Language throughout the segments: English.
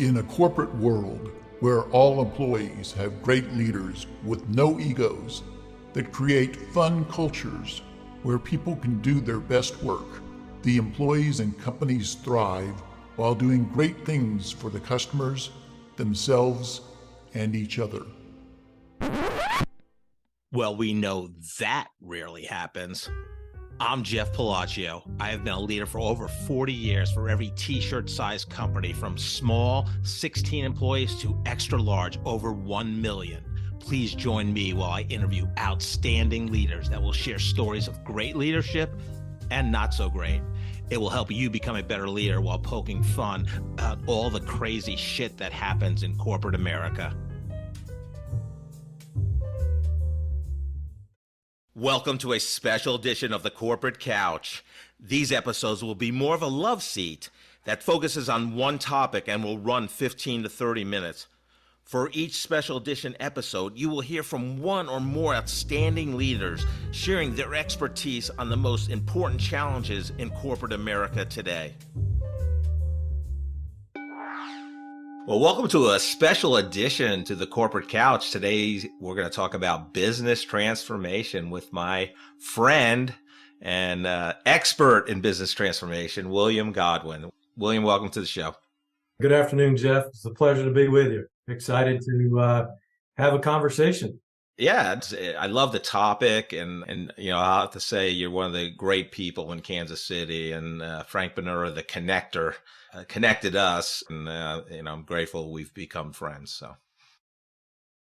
In a corporate world where all employees have great leaders with no egos that create fun cultures where people can do their best work, the employees and companies thrive while doing great things for the customers, themselves, and each other. Well, we know that rarely happens. I'm Jeff Palacio. I have been a leader for over 40 years for every t-shirt size company, from small 16 employees to extra large over 1 million. Please join me while I interview outstanding leaders that will share stories of great leadership and not so great. It will help you become a better leader while poking fun about all the crazy shit that happens in corporate America. Welcome to a special edition of the Corporate Couch. These episodes will be more of a love seat that focuses on one topic and will run 15 to 30 minutes. For each special edition episode, you will hear from one or more outstanding leaders sharing their expertise on the most important challenges in corporate America today. Well, welcome to a special edition to the Corporate Couch. Today, we're going to talk about business transformation with my friend and expert in business transformation, William Godwin. William, welcome to the show. Good afternoon, Jeff. It's a pleasure to be with you. Excited to have a conversation. Yeah, I love the topic, and you know, I'll have to say you're one of the great people in Kansas City, and Frank Benura, the connector, connected us, and you know, I'm grateful we've become friends. So,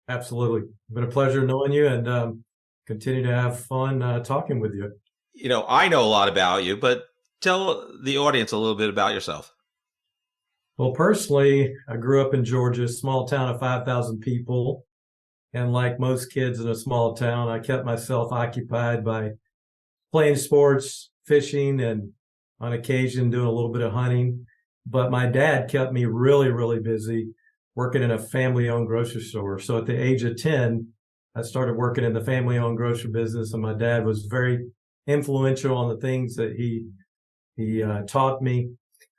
absolutely, been a pleasure knowing you, and continue to have fun talking with you. You know, I know a lot about you, but tell the audience a little bit about yourself. Well, personally, I grew up in Georgia, a small town of 5,000 people. And like most kids in a small town, I kept myself occupied by playing sports, fishing, and on occasion doing a little bit of hunting. But my dad kept me really, really busy working in a family-owned grocery store. So at the age of 10, I started working in the family-owned grocery business, and my dad was very influential on the things that he taught me.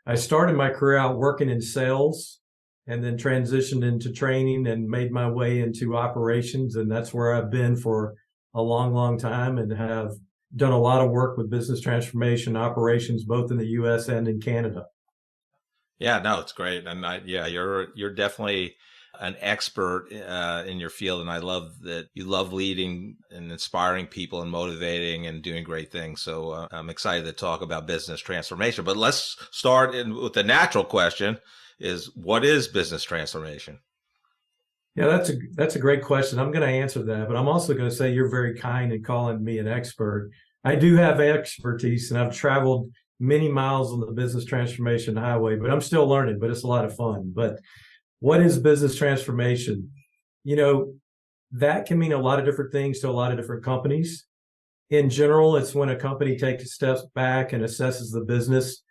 I started my career out working in sales and then transitioned into training and made my way into operations. And that's where I've been for a long, long time, and have done a lot of work with business transformation operations, both in the U.S. and in Canada. Yeah, no, it's great. And you're definitely an expert in your field. And I love that you love leading and inspiring people and motivating and doing great things. So I'm excited to talk about business transformation. But let's start with the natural question is, what is business transformation? Yeah, that's a great question. I'm going to answer that, but I'm also going to say you're very kind in calling me an expert. I do have expertise, and I've traveled many miles on the business transformation highway, but I'm still learning, but it's a lot of fun. But what is business transformation? You know, that can mean a lot of different things to a lot of different companies. In general, it's when a company takes steps back and assesses the business,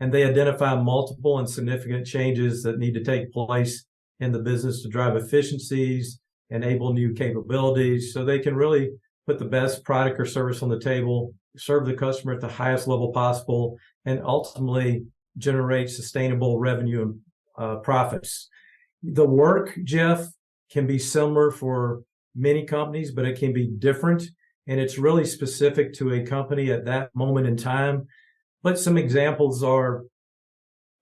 and they identify multiple and significant changes that need to take place in the business to drive efficiencies, enable new capabilities, so they can really put the best product or service on the table, serve the customer at the highest level possible, and ultimately generate sustainable revenue and profits. The work, Jeff, can be similar for many companies, but it can be different, and it's really specific to a company at that moment in time. But some examples are,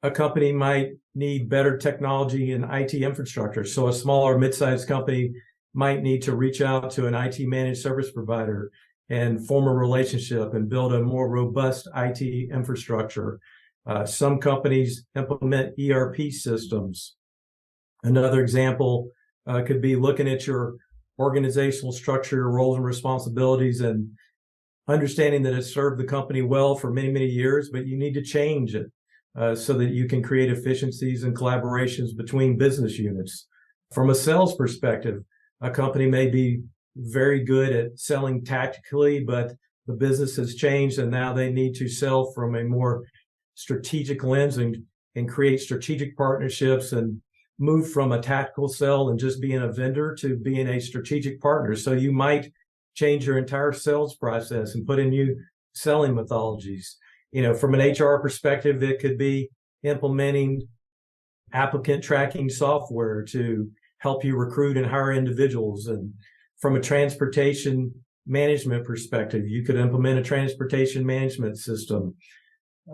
a company might need better technology and IT infrastructure. So a smaller mid-sized company might need to reach out to an IT managed service provider and form a relationship and build a more robust IT infrastructure. Some companies implement ERP systems. Another example could be looking at your organizational structure, your roles and responsibilities, and understanding that it's served the company well for many, many years, but you need to change it so that you can create efficiencies and collaborations between business units. From a sales perspective, a company may be very good at selling tactically, but the business has changed, and now they need to sell from a more strategic lens and create strategic partnerships and move from a tactical sell and just being a vendor to being a strategic partner. So you might change your entire sales process and put in new selling methodologies. You know, from an HR perspective, it could be implementing applicant tracking software to help you recruit and hire individuals. And from a transportation management perspective, you could implement a transportation management system.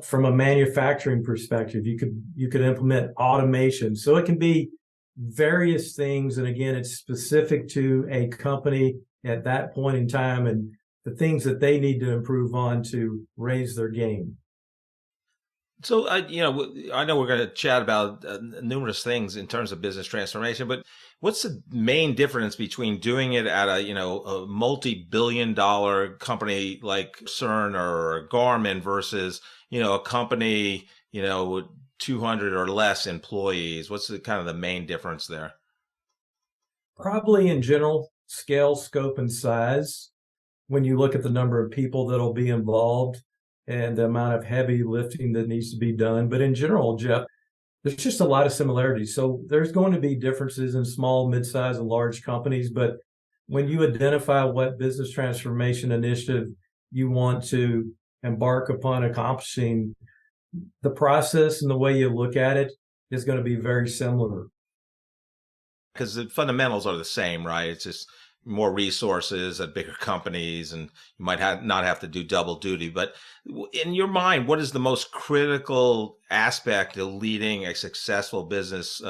From a manufacturing perspective, you could implement automation. So it can be various things. And again, it's specific to a company at that point in time and the things that they need to improve on to raise their game. So, I know we're going to chat about numerous things in terms of business transformation, but what's the main difference between doing it at a multi-billion-dollar company like CERN or Garmin versus, a company, with 200 or less employees? What's the kind of the main difference there? Probably in general, scale, scope, and size. When you look at the number of people that'll be involved and the amount of heavy lifting that needs to be done. But in general, Jeff, there's just a lot of similarities. So there's going to be differences in small, mid-size, and large companies. But when you identify what business transformation initiative you want to embark upon accomplishing, the process and the way you look at it is going to be very similar. Because the fundamentals are the same, right? It's just more resources at bigger companies, and you might not have to do double duty. But in your mind, what is the most critical aspect of leading a successful business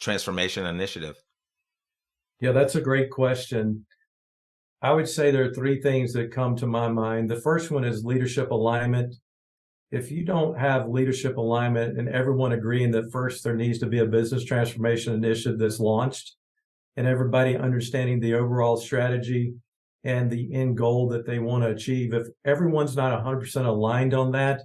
transformation initiative? Yeah, that's a great question. I would say there are three things that come to my mind. The first one is leadership alignment. If you don't have leadership alignment and everyone agreeing that first there needs to be a business transformation initiative that's launched, and everybody understanding the overall strategy and the end goal that they want to achieve. If everyone's not 100% aligned on that,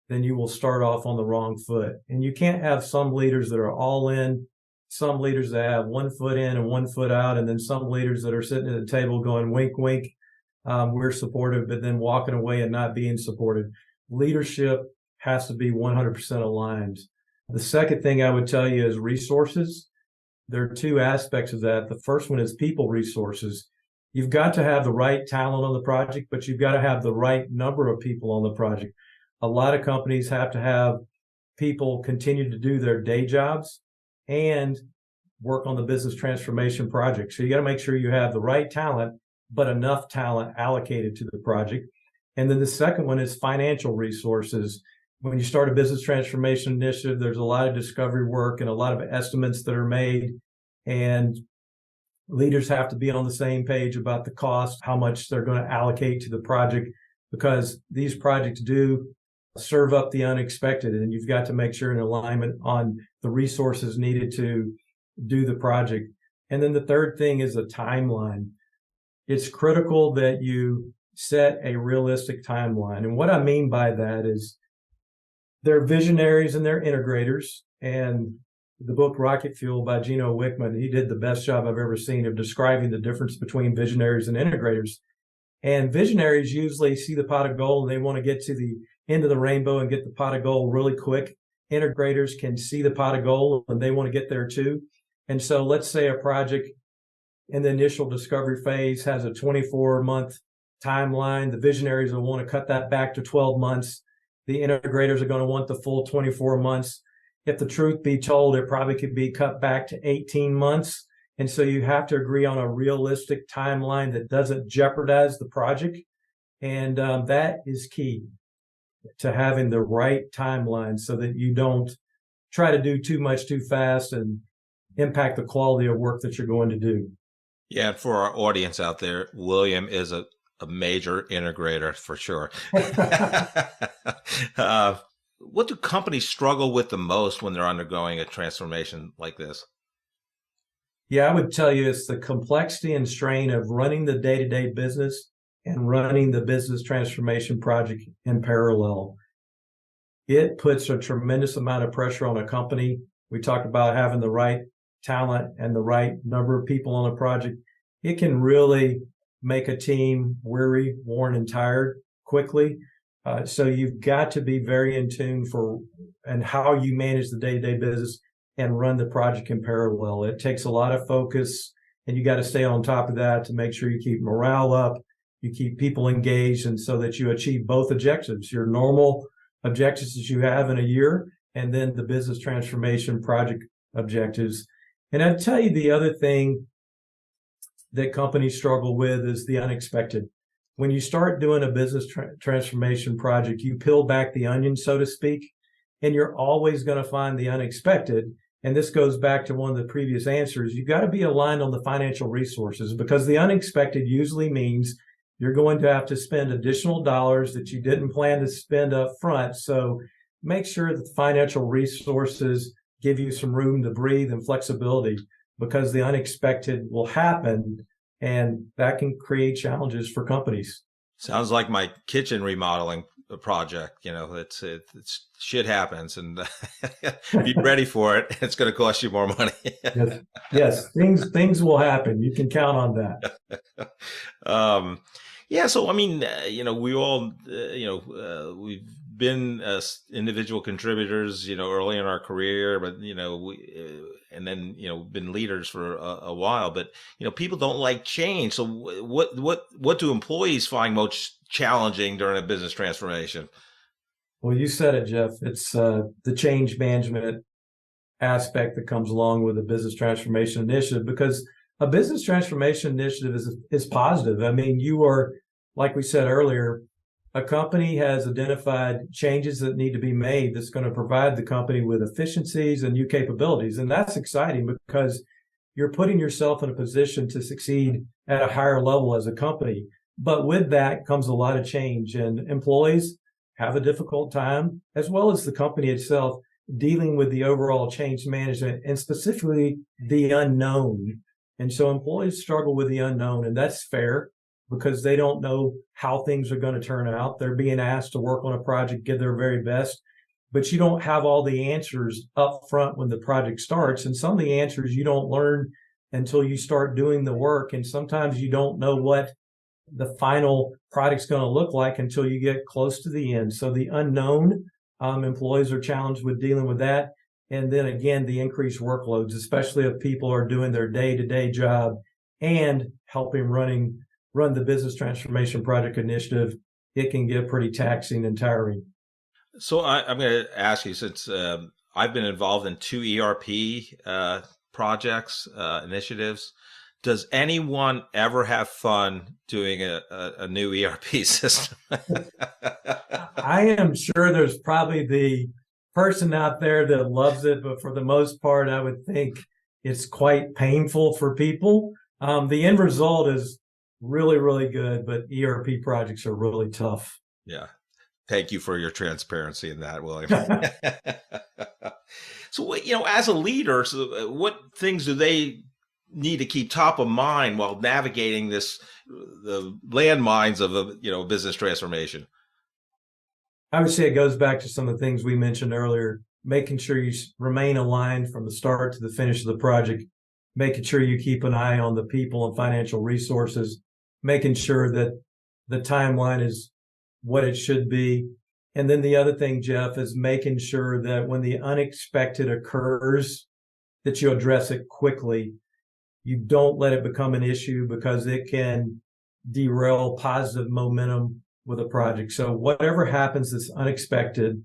then you will start off on the wrong foot. And you can't have some leaders that are all in, some leaders that have 1 foot in and 1 foot out, and then some leaders that are sitting at the table going, wink, wink, we're supportive, but then walking away and not being supportive. Leadership has to be 100% aligned. The second thing I would tell you is resources. There are two aspects of that. The first one is people resources. You've got to have the right talent on the project, but you've got to have the right number of people on the project. A lot of companies have to have people continue to do their day jobs and work on the business transformation project. So you got to make sure you have the right talent, but enough talent allocated to the project. And then the second one is financial resources. When you start a business transformation initiative, there's a lot of discovery work and a lot of estimates that are made, and leaders have to be on the same page about the cost, how much they're going to allocate to the project, because these projects do serve up the unexpected, and you've got to make sure in alignment on the resources needed to do the project. And then the third thing is a timeline. It's critical that you set a realistic timeline. And what I mean by that is they're visionaries and they're integrators. And the book Rocket Fuel by Gino Wickman, he did the best job I've ever seen of describing the difference between visionaries and integrators. And visionaries usually see the pot of gold and they want to get to the end of the rainbow and get the pot of gold really quick. Integrators can see the pot of gold and they want to get there too. And so let's say a project in the initial discovery phase has a 24-month timeline. The visionaries will want to cut that back to 12 months. The integrators are going to want the full 24 months. If the truth be told, it probably could be cut back to 18 months. And so you have to agree on a realistic timeline that doesn't jeopardize the project. And that is key to having the right timeline so that you don't try to do too much too fast and impact the quality of work that you're going to do. Yeah, for our audience out there, William is a major integrator for sure. What do companies struggle with the most when they're undergoing a transformation like this? Yeah, I would tell you it's the complexity and strain of running the day-to-day business and running the business transformation project in parallel. It puts a tremendous amount of pressure on a company. We talked about having the right talent and the right number of people on a project. It can really make a team weary, worn, and tired quickly. So you've got to be very in tune and how you manage the day-to-day business and run the project in parallel. It takes a lot of focus, and you got to stay on top of that to make sure you keep morale up, you keep people engaged, and so that you achieve both objectives, your normal objectives that you have in a year, and then the business transformation project objectives. And I'd tell you the other thing that companies struggle with is the unexpected. When you start doing a business transformation project, you peel back the onion, so to speak, and you're always going to find the unexpected. And this goes back to one of the previous answers. You've got to be aligned on the financial resources, because the unexpected usually means you're going to have to spend additional dollars that you didn't plan to spend up front. So make sure that the financial resources give you some room to breathe and flexibility, because the unexpected will happen, and that can create challenges for companies. Sounds like my kitchen remodeling project. It's shit happens, and be ready for it. It's going to cost you more money. Yes, things will happen. You can count on that. Yeah. So, I mean, we all, we've been individual contributors, early in our career, but, and then, been leaders for a while, but, people don't like change. So what do employees find most challenging during a business transformation? Well, you said it, Jeff. It's the change management aspect that comes along with a business transformation initiative, because a business transformation initiative is positive. I mean, you are, like we said earlier, a company has identified changes that need to be made that's going to provide the company with efficiencies and new capabilities. And that's exciting, because you're putting yourself in a position to succeed at a higher level as a company. But with that comes a lot of change, and employees have a difficult time, as well as the company itself, dealing with the overall change management and specifically the unknown. And so employees struggle with the unknown, and that's fair, because they don't know how things are going to turn out. They're being asked to work on a project, give their very best, but you don't have all the answers up front when the project starts. And some of the answers you don't learn until you start doing the work. And sometimes you don't know what the final product's going to look like until you get close to the end. So the unknown, employees are challenged with dealing with that. And then again, the increased workloads, especially if people are doing their day-to-day job and helping run the business transformation project initiative, it can get pretty taxing and tiring. So I'm going to ask you, since I've been involved in 2 ERP projects, initiatives, does anyone ever have fun doing a new ERP system? I am sure there's probably the person out there that loves it, but for the most part, I would think it's quite painful for people. The end result is really, really good, but ERP projects are really tough. Yeah. Thank you for your transparency in that, William. So, as a leader, what things do they need to keep top of mind while navigating the landmines of a business transformation? I would say it goes back to some of the things we mentioned earlier, making sure you remain aligned from the start to the finish of the project, making sure you keep an eye on the people and financial resources, making sure that the timeline is what it should be. And then the other thing, Jeff, is making sure that when the unexpected occurs, that you address it quickly. You don't let it become an issue, because it can derail positive momentum with a project. So whatever happens that's unexpected,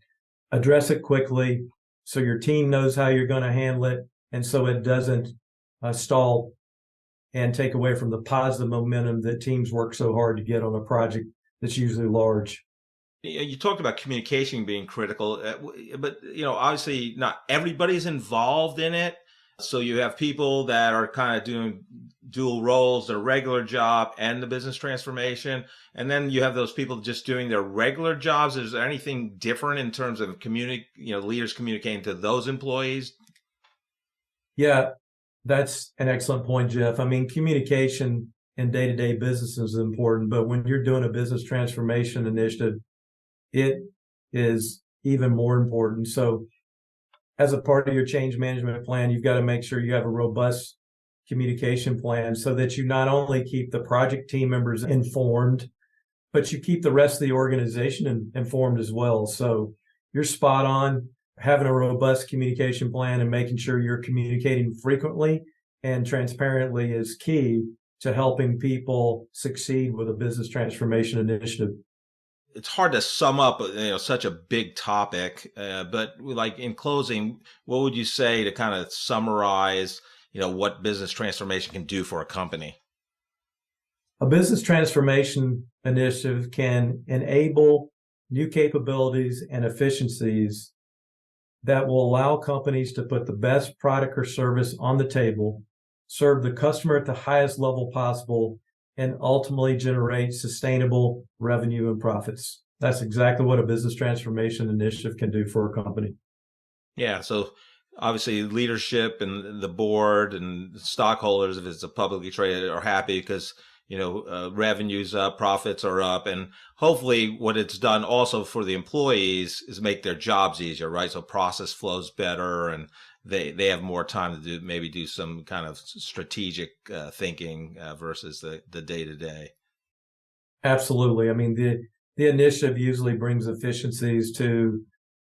address it quickly so your team knows how you're going to handle it, and so it doesn't stall and take away from the positive momentum that teams work so hard to get on a project that's usually large. You talked about communication being critical, but obviously not everybody's involved in it. So you have people that are kind of doing dual roles, their regular job and the business transformation. And then you have those people just doing their regular jobs. Is there anything different in terms of leaders communicating to those employees? Yeah, that's an excellent point, Jeff. I mean, communication in day-to-day business is important, but when you're doing a business transformation initiative, it is even more important. So as a part of your change management plan, you've got to make sure you have a robust communication plan so that you not only keep the project team members informed, but you keep the rest of the organization informed as well. So you're spot on. Having a robust communication plan and making sure you're communicating frequently and transparently is key to helping people succeed with a business transformation initiative. it's hard to sum up, such a big topic. But like in closing, what would you say to kind of summarize, what business transformation can do for a company? A business transformation initiative can enable new capabilities and efficiencies that will allow companies to put the best product or service on the table, serve the customer at the highest level possible, and ultimately generate sustainable revenue and profits. That's exactly what a business transformation initiative can do for a company. Yeah. So obviously leadership and the board and stockholders, if it's a publicly traded, are happy because revenue's up, profits are up, and hopefully what it's done also for the employees is make their jobs easier, right? So process flows better, and they have more time to do some kind of strategic thinking versus the day to day. Absolutely. I mean, the initiative usually brings efficiencies to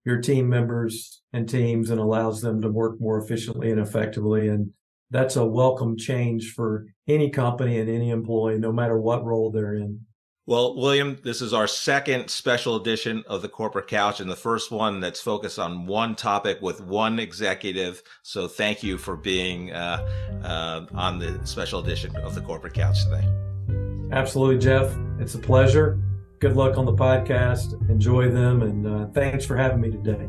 your team members and teams and allows them to work more efficiently and effectively. And that's a welcome change for any company and any employee, no matter what role they're in. Well, William, this is our second special edition of the Corporate Couch, and the first one that's focused on one topic with one executive. So thank you for being on the special edition of the Corporate Couch today. Absolutely, Jeff. It's a pleasure. Good luck on the podcast. Enjoy them, and thanks for having me today.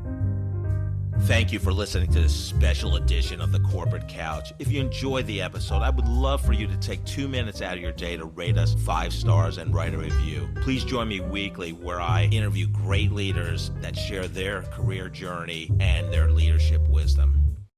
Thank you for listening to this special edition of the Corporate Couch. If you enjoyed the episode, I would love for you to take 2 minutes out of your day to rate us 5 stars and write a review. Please join me weekly where I interview great leaders that share their career journey and their leadership wisdom.